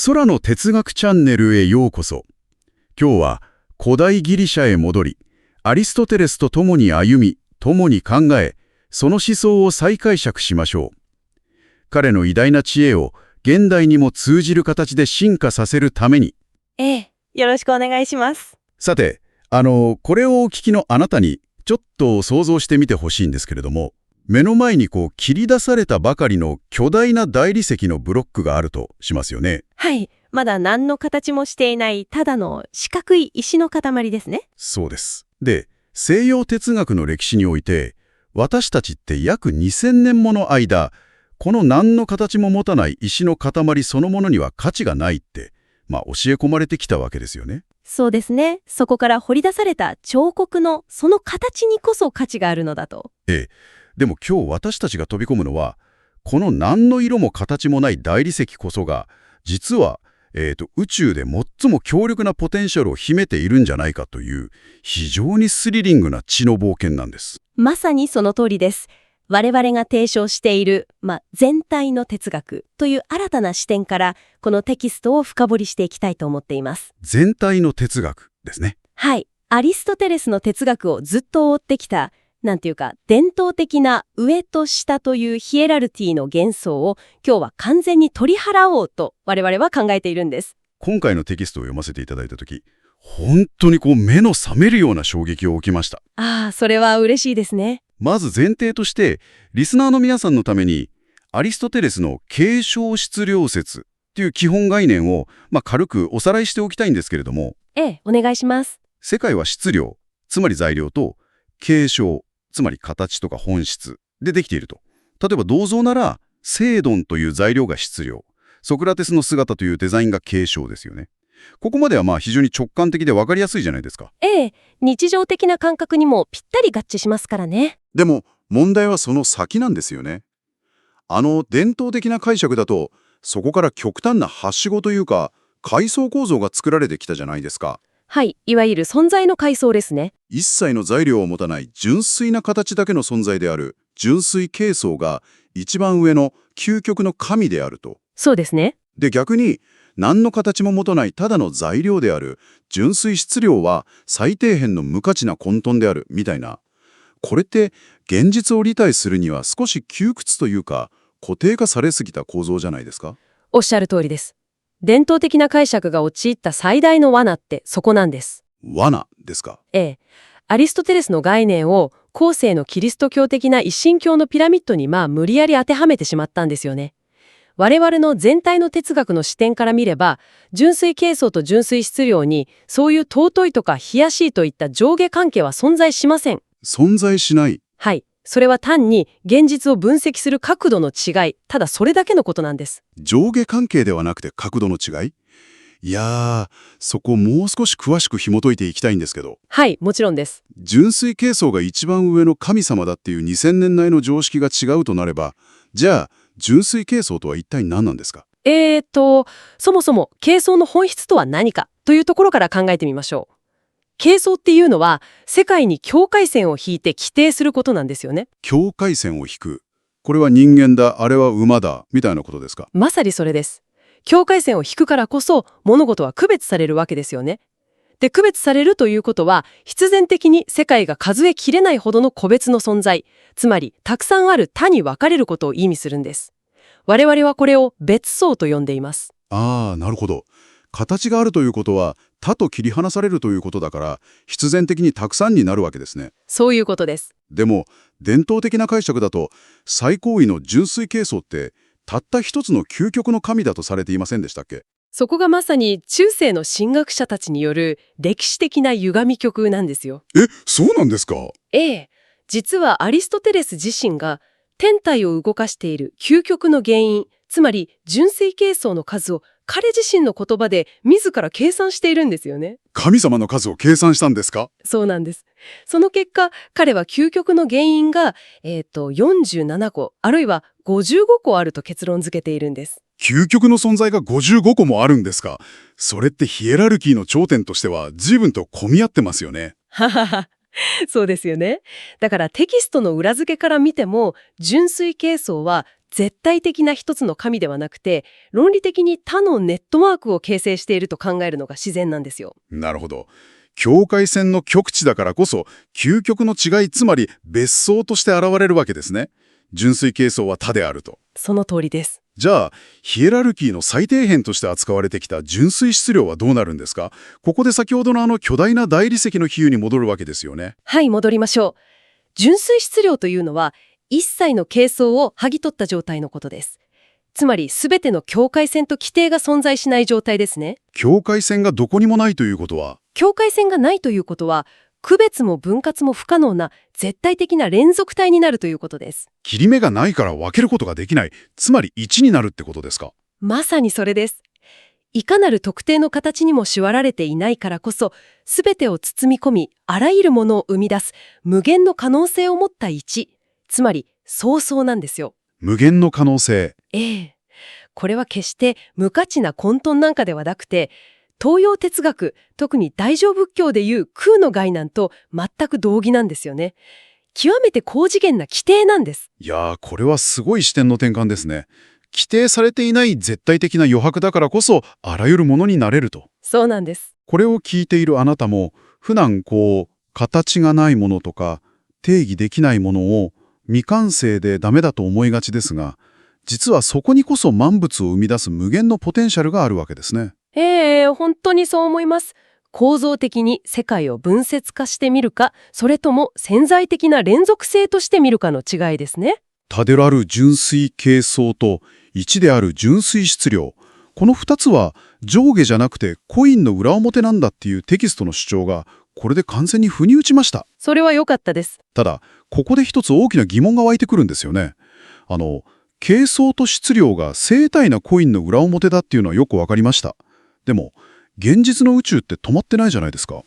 空の哲学チャンネルへようこそ。今日は古代ギリシャへ戻り、アリストテレスと共に歩み、共に考え、その思想を再解釈しましょう。彼の偉大な知恵を現代にも通じる形で進化させるために。よろしくお願いします。さて、これをお聞きのあなたにちょっと想像してみてほしいんですけれども、目の前に切り出されたばかりの巨大な大理石のブロックがあるとしますよね。はい。まだ何の形もしていないただの四角い石の塊ですね。そうです。で、西洋哲学の歴史において、私たちって約2000年もの間、この何の形も持たない石の塊そのものには価値がないって、教え込まれてきたわけですよね。そうですね。そこから掘り出された彫刻のその形にこそ価値があるのだと。でも今日私たちが飛び込むのは、この何の色も形もない大理石こそが、実は、宇宙で最も強力なポテンシャルを秘めているんじゃないかという、非常にスリリングな知の冒険なんです。まさにその通りです。我々が提唱している、全体の哲学という新たな視点から、このテキストを深掘りしていきたいと思っています。全体の哲学ですね。はい。アリストテレスの哲学をずっと追ってきた、伝統的な上と下というヒエラルキーの幻想を今日は完全に取り払おうと我々は考えているんです。今回のテキストを読ませていただいたとき、本当に目の覚めるような衝撃を受けました。それは嬉しいですね。まず前提として、リスナーの皆さんのために、アリストテレスの継承質量説という基本概念を、軽くおさらいしておきたいんですけれども。お願いします。世界は質量、つまり材料と、継承、つまり形とか本質でできていると。例えば銅像なら、セードンという材料が質量、ソクラテスの姿というデザインが継承ですよね。ここまでは非常に直感的で分かりやすいじゃないですか。日常的な感覚にもぴったり合致しますからね。でも問題はその先なんですよね。伝統的な解釈だと、そこから極端なはしごというか、階層構造が作られてきたじゃないですか。はい、いわゆる存在の階層ですね。一切の材料を持たない純粋な形だけの存在である純粋形層が一番上の究極の神であると。そうですね。で、逆に何の形も持たないただの材料である純粋質量は最底辺の無価値な混沌であるみたいな。これって現実を理解するには少し窮屈というか固定化されすぎた構造じゃないですか。おっしゃる通りです。伝統的な解釈が陥った最大の罠ってそこなんです。罠ですか。アリストテレスの概念を後世のキリスト教的な一神教のピラミッドに無理やり当てはめてしまったんですよね。我々の全体の哲学の視点から見れば、純粋形層と純粋質量にそういう尊いとか卑しいといった上下関係は存在しません。存在しない。はい。それは単に現実を分析する角度の違い、ただそれだけのことなんです。上下関係ではなくて角度の違い？いやー、そこもう少し詳しく紐解いていきたいんですけど。はい、もちろんです。純粋形層が一番上の神様だっていう2000年内の常識が違うとなれば、じゃあ、純粋形層とは一体何なんですか？そもそも形層の本質とは何かというところから考えてみましょう。形層っていうのは世界に境界線を引いて規定することなんですよね。境界線を引く。これは人間だ、あれは馬だ、みたいなことですか？まさにそれです。境界線を引くからこそ物事は区別されるわけですよね。で、区別されるということは必然的に世界が数えきれないほどの個別の存在、つまりたくさんある他に分かれることを意味するんです。我々はこれを別相と呼んでいます。なるほど。形があるということは他と切り離されるということだから必然的にたくさんになるわけですね。そういうことです。でも伝統的な解釈だと最高位の純粋形層ってたった一つの究極の神だとされていませんでしたっけ？そこがまさに中世の神学者たちによる歴史的な歪み曲なんですよ。そうなんですか？実はアリストテレス自身が天体を動かしている究極の原因、つまり純粋形層の数を彼自身の言葉で自ら計算しているんですよね。神様の数を計算したんですか？そうなんです。その結果、彼は究極の原因が、47個、あるいは55個あると結論付けているんです。究極の存在が55個もあるんですか？それってヒエラルキーの頂点としては随分と混み合ってますよね。ははは。そうですよね。だからテキストの裏付けから見ても、純粋形層は絶対的な一つの神ではなくて、論理的に他のネットワークを形成していると考えるのが自然なんですよ。なるほど。境界線の極地だからこそ、究極の違い、つまり別相として現れるわけですね。純粋形相は他であると。その通りです。じゃあ、ヒエラルキーの最底辺として扱われてきた純粋質量はどうなるんですか？ここで先ほどの巨大な大理石の比喩に戻るわけですよね。はい、戻りましょう。純粋質量というのは、一切の形相を剥ぎ取った状態のことです。つまり、すべての境界線と規定が存在しない状態ですね。境界線がどこにもないということは、境界線がないということは、区別も分割も不可能な絶対的な連続体になるということです。切り目がないから分けることができない。つまり1になるってことですか？まさにそれです。いかなる特定の形にも縛られていないからこそ、すべてを包み込み、あらゆるものを生み出す無限の可能性を持った1、つまり相相なんですよ。無限の可能性。ええ。これは決して無価値な混沌なんかではなくて、東洋哲学、特に大乗仏教でいう空の概念と全く同義なんですよね。極めて高次元な規定なんです。いやー、これはすごい視点の転換ですね。規定されていない絶対的な余白だからこそ、あらゆるものになれると。そうなんです。これを聞いているあなたも、普段形がないものとか、定義できないものを未完成でダメだと思いがちですが、実はそこにこそ万物を生み出す無限のポテンシャルがあるわけですね。本当にそう思います。構造的に世界を分節化してみるか、それとも潜在的な連続性としてみるかの違いですね。多である純粋形相と一である純粋質量。この2つは上下じゃなくてコインの裏表なんだっていうテキストの主張がこれで完全に腑に落ちました。それは良かったです。ただ、ここで一つ大きな疑問が湧いてくるんですよね。形相と質量が正対なコインの裏表だっていうのはよくわかりました。でも、現実の宇宙って止まってないじゃないですか。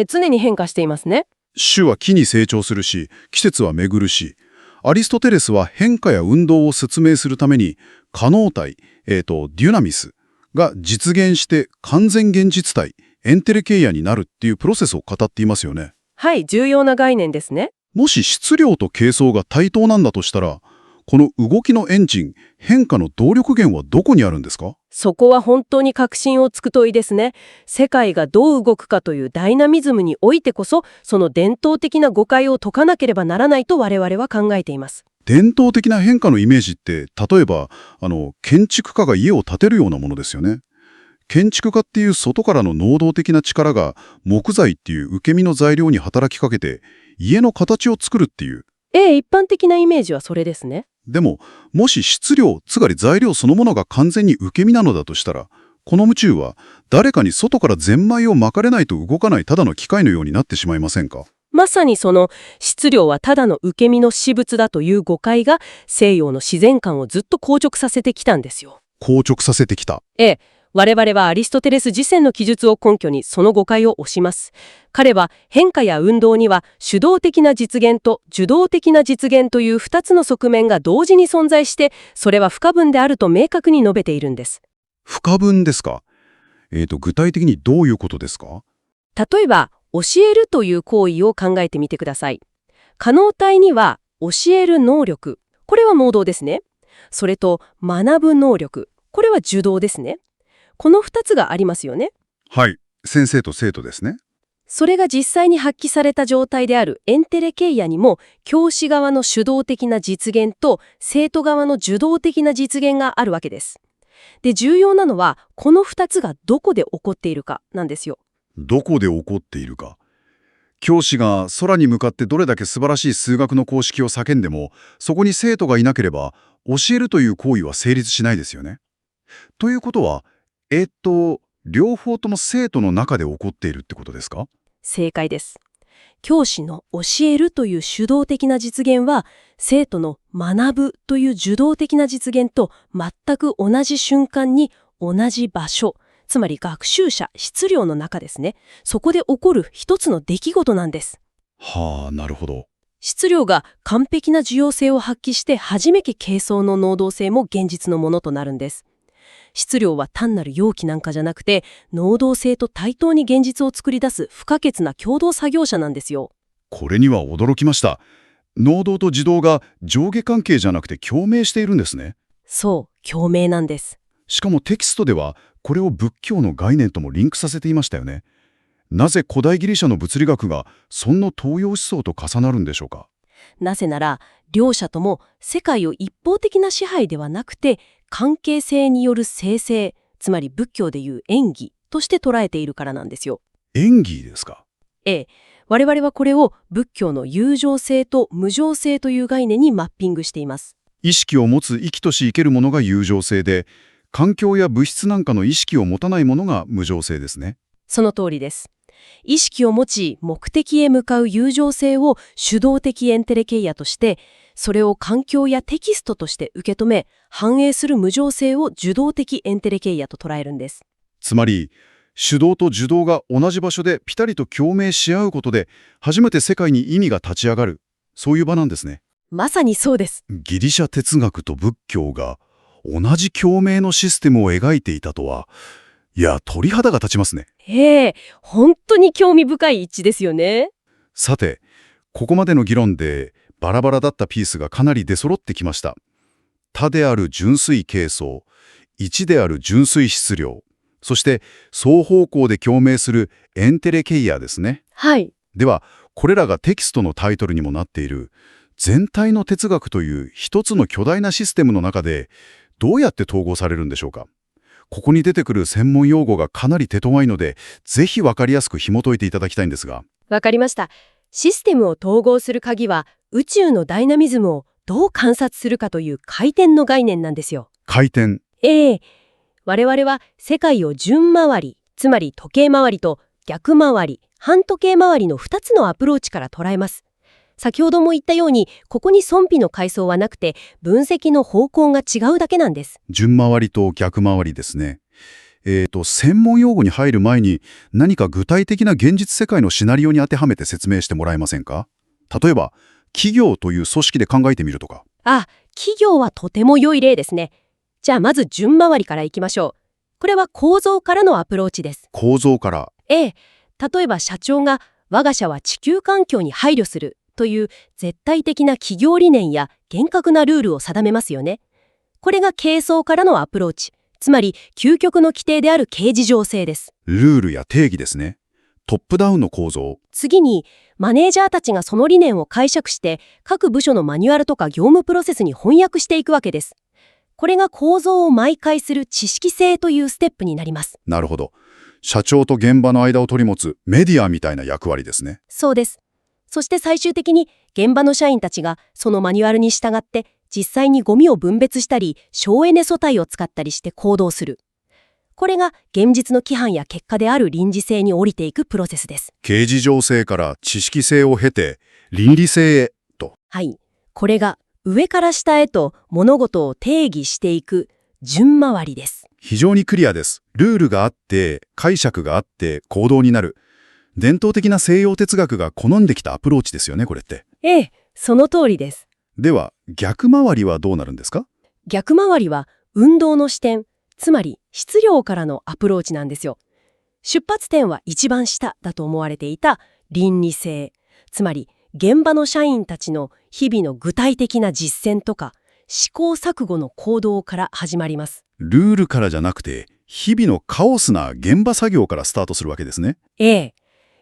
常に変化していますね。種は木に成長するし、季節は巡るし、アリストテレスは変化や運動を説明するために、可能体、デュナミスが実現して完全現実体、エンテレケイアになるっていうプロセスを語っていますよね。はい、重要な概念ですね。もし質量と形相が対等なんだとしたら、この動きのエンジン、変化の動力源はどこにあるんですか？そこは本当に確信をつく問いですね。世界がどう動くかというダイナミズムにおいてこそ、その伝統的な誤解を解かなければならないと我々は考えています。伝統的な変化のイメージって、例えば、建築家が家を建てるようなものですよね。建築家っていう外からの能動的な力が木材っていう受け身の材料に働きかけて家の形を作るっていう。一般的なイメージはそれですね。でも、もし質量、つまり材料そのものが完全に受け身なのだとしたら、この宇宙は誰かに外からゼンマイを巻かれないと動かないただの機械のようになってしまいませんか？まさにその質量はただの受け身の私物だという誤解が西洋の自然観をずっと硬直させてきたんですよ。硬直させてきた。我々はアリストテレス自身の記述を根拠にその誤解を推します。彼は変化や運動には主導的な実現と受動的な実現という2つの側面が同時に存在して、それは不可分であると明確に述べているんです。不可分ですか？具体的にどういうことですか？例えば、教えるという行為を考えてみてください。可能体には教える能力、これは能動ですね。それと学ぶ能力、これは受動ですね。この2つがありますよね。はい。先生と生徒ですね。それが実際に発揮された状態であるエンテレケイアにも、教師側の主導的な実現と生徒側の受動的な実現があるわけです。で、重要なのは、この2つがどこで起こっているかなんですよ。どこで起こっているか。教師が空に向かってどれだけ素晴らしい数学の公式を叫んでも、そこに生徒がいなければ、教えるという行為は成立しないですよね。ということは、両方とも生徒の中で起こっているってことですか？正解です。教師の教えるという主導的な実現は、生徒の学ぶという受動的な実現と全く同じ瞬間に同じ場所、つまり学習者、質量の中ですね。そこで起こる一つの出来事なんです。はあ、なるほど。質量が完璧な受容性を発揮して初めて形相の能動性も現実のものとなるんです。質量は単なる容器なんかじゃなくて、能動性と対等に現実を作り出す不可欠な共同作業者なんですよ。これには驚きました。能動と自動が上下関係じゃなくて共鳴しているんですね。そう、共鳴なんです。しかもテキストではこれを仏教の概念ともリンクさせていましたよね。なぜ古代ギリシャの物理学がそんな東洋思想と重なるんでしょうか。なぜなら、両者とも世界を一方的な支配ではなくて、関係性による生成、つまり仏教でいう縁起として捉えているからなんですよ。縁起ですか。ええ、我々はこれを仏教の有常性と無常性という概念にマッピングしています。意識を持つ生きとし生けるものが有常性で、環境や物質なんかの意識を持たないものが無常性ですね。その通りです。意識を持ち目的へ向かう有常性を主導的エンテレケイアとして、それを環境やテキストとして受け止め、反映する無常性を受動的エンテレケイアと捉えるんです。つまり、主導と受動が同じ場所でピタリと共鳴し合うことで、初めて世界に意味が立ち上がる。そういう場なんですね。まさにそうです。ギリシャ哲学と仏教が同じ共鳴のシステムを描いていたとは、いや、鳥肌が立ちますね。本当に興味深い一致ですよね。さて、ここまでの議論でバラバラだったピースがかなり出揃ってきました。多である純粋形相、一である純粋質量、そして双方向で共鳴するエンテレケイアですね。はい。では、これらがテキストのタイトルにもなっている全体の哲学という一つの巨大なシステムの中でどうやって統合されるんでしょうか。ここに出てくる専門用語がかなり手強いので、ぜひわかりやすく紐解いていただきたいんですが。わかりました。システムを統合する鍵は、宇宙のダイナミズムをどう観察するかという回転の概念なんですよ。回転。我々は世界を順回り、つまり時計回りと逆回り、反時計回りの2つのアプローチから捉えます。先ほども言ったように、ここに損否の階層はなくて、分析の方向が違うだけなんです。順回りと逆回りですね。専門用語に入る前に何か具体的な現実世界のシナリオに当てはめて説明してもらえませんか。例えば、企業という組織で考えてみるとか。企業はとても良い例ですね。じゃあまず順回りからいきましょう。これは構造からのアプローチです。構造から。例えば社長が我が社は地球環境に配慮するという絶対的な企業理念や厳格なルールを定めますよね。これが形相からのアプローチ。つまり究極の規定である形而上性です。ルールや定義ですね。トップダウンの構造。次に、マネージャーたちがその理念を解釈して各部署のマニュアルとか業務プロセスに翻訳していくわけです。これが構造を媒介する知識性というステップになります。なるほど。社長と現場の間を取り持つメディアみたいな役割ですね。そうです。そして最終的に現場の社員たちがそのマニュアルに従って実際にゴミを分別したり省エネ素体を使ったりして行動する。これが現実の規範や結果である臨時性に降りていくプロセスです。形而上性から知識性を経て倫理性へと。はい。これが上から下へと物事を定義していく順回りです。非常にクリアです。ルールがあって、解釈があって、行動になる。伝統的な西洋哲学が好んできたアプローチですよね、これって。その通りです。では、逆回りはどうなるんですか？逆回りは運動の視点、つまり質量からのアプローチなんですよ。出発点は一番下だと思われていた倫理性、つまり現場の社員たちの日々の具体的な実践とか試行錯誤の行動から始まります。ルールからじゃなくて、日々のカオスな現場作業からスタートするわけですね。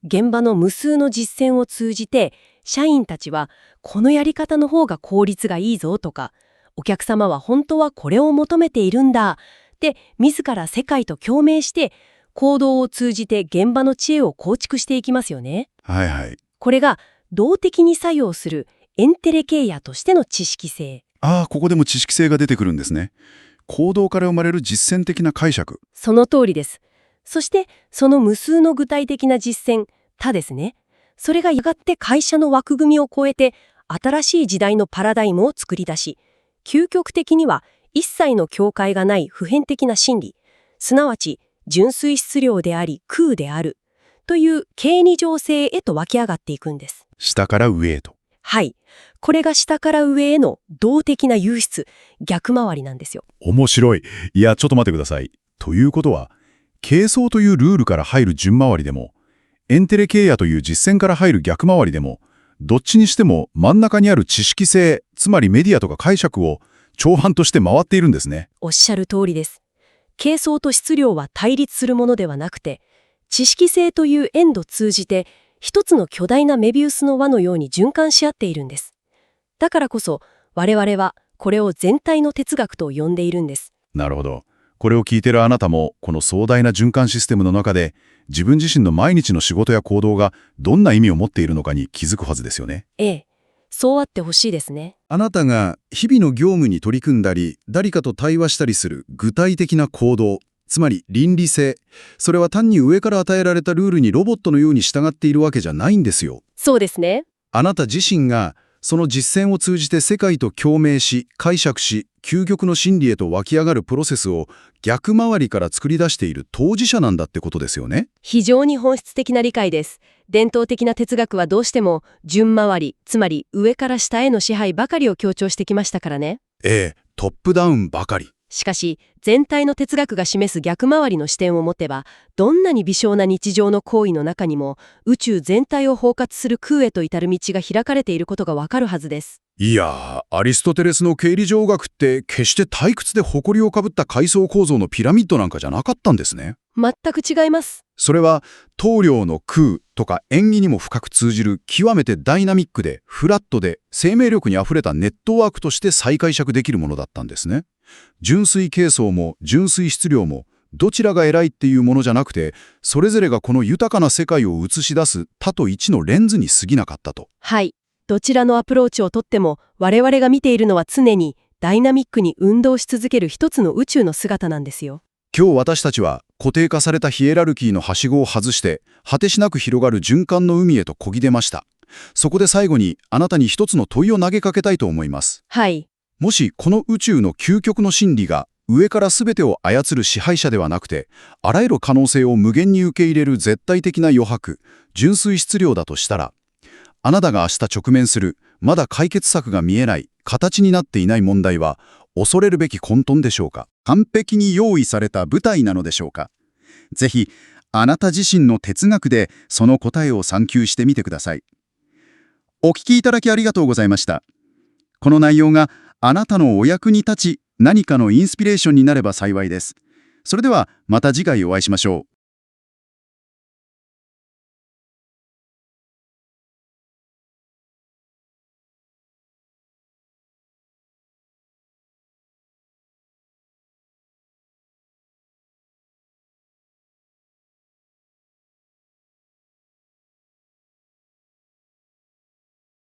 現場の無数の実践を通じて、社員たちはこのやり方の方が効率がいいぞとか、お客様は本当はこれを求めているんだって自ら世界と共鳴して行動を通じて現場の知恵を構築していきますよね。これが動的に作用するエンテレケイアとしての知識性。ここでも知識性が出てくるんですね。行動から生まれる実践的な解釈。その通りです。そしてその無数の具体的な実践、他ですね。それがやがて会社の枠組みを超えて新しい時代のパラダイムを作り出し、究極的には一切の境界がない普遍的な真理、すなわち純粋質量であり空であるという形而上性へと湧き上がっていくんです。下から上へと。はい。これが下から上への動的な輸出、逆回りなんですよ。面白い。いや、ちょっと待ってください。ということは、形相というルールから入る順回りでも、エンテレケイアという実践から入る逆回りでも、どっちにしても真ん中にある知識性、つまりメディアとか解釈を長半として回っているんですね。おっしゃる通りです。係争と質量は対立するものではなくて、知識性という円度通じて、一つの巨大なメビウスの輪のように循環し合っているんです。だからこそ、我々はこれを全体の哲学と呼んでいるんです。なるほど。これを聞いてるあなたも、この壮大な循環システムの中で、自分自身の毎日の仕事や行動がどんな意味を持っているのかに気づくはずですよね。ええ、そうあってほしいですね。あなたが日々の業務に取り組んだり、誰かと対話したりする具体的な行動、つまり倫理性、それは単に上から与えられたルールにロボットのように従っているわけじゃないんですよ。そうですね。あなた自身がその実践を通じて世界と共鳴し、解釈し、究極の真理へと湧き上がるプロセスを逆回りから作り出している当事者なんだってことですよね。非常に本質的な理解です。伝統的な哲学はどうしても順回り、つまり上から下への支配ばかりを強調してきましたからね。ええ、トップダウンばかり。しかし、全体の哲学が示す逆回りの視点を持てば、どんなに微小な日常の行為の中にも、宇宙全体を包括する空へと至る道が開かれていることがわかるはずです。いやー、アリストテレスの経理上学って決して退屈で埃をかぶった階層構造のピラミッドなんかじゃなかったんですね。全く違います。それは棟梁の空とか縁起にも深く通じる極めてダイナミックでフラットで生命力にあふれたネットワークとして再解釈できるものだったんですね。純粋階層も純粋質量もどちらが偉いっていうものじゃなくて、それぞれがこの豊かな世界を映し出す他と一のレンズに過ぎなかったと。はい。どちらのアプローチをとっても、我々が見ているのは常にダイナミックに運動し続ける一つの宇宙の姿なんですよ。今日私たちは固定化されたヒエラルキーのはしごを外して果てしなく広がる循環の海へと漕ぎ出ました。そこで最後にあなたに一つの問いを投げかけたいと思います。はい。もしこの宇宙の究極の真理が上から全てを操る支配者ではなくて、あらゆる可能性を無限に受け入れる絶対的な余白、純粋質量だとしたら、あなたが明日直面するまだ解決策が見えない形になっていない問題は恐れるべき混沌でしょうか。完璧に用意された舞台なのでしょうか。ぜひあなた自身の哲学でその答えを探求してみてください。お聞きいただきありがとうございました。この内容があなたのお役に立ち何かのインスピレーションになれば幸いです。それではまた次回お会いしましょう。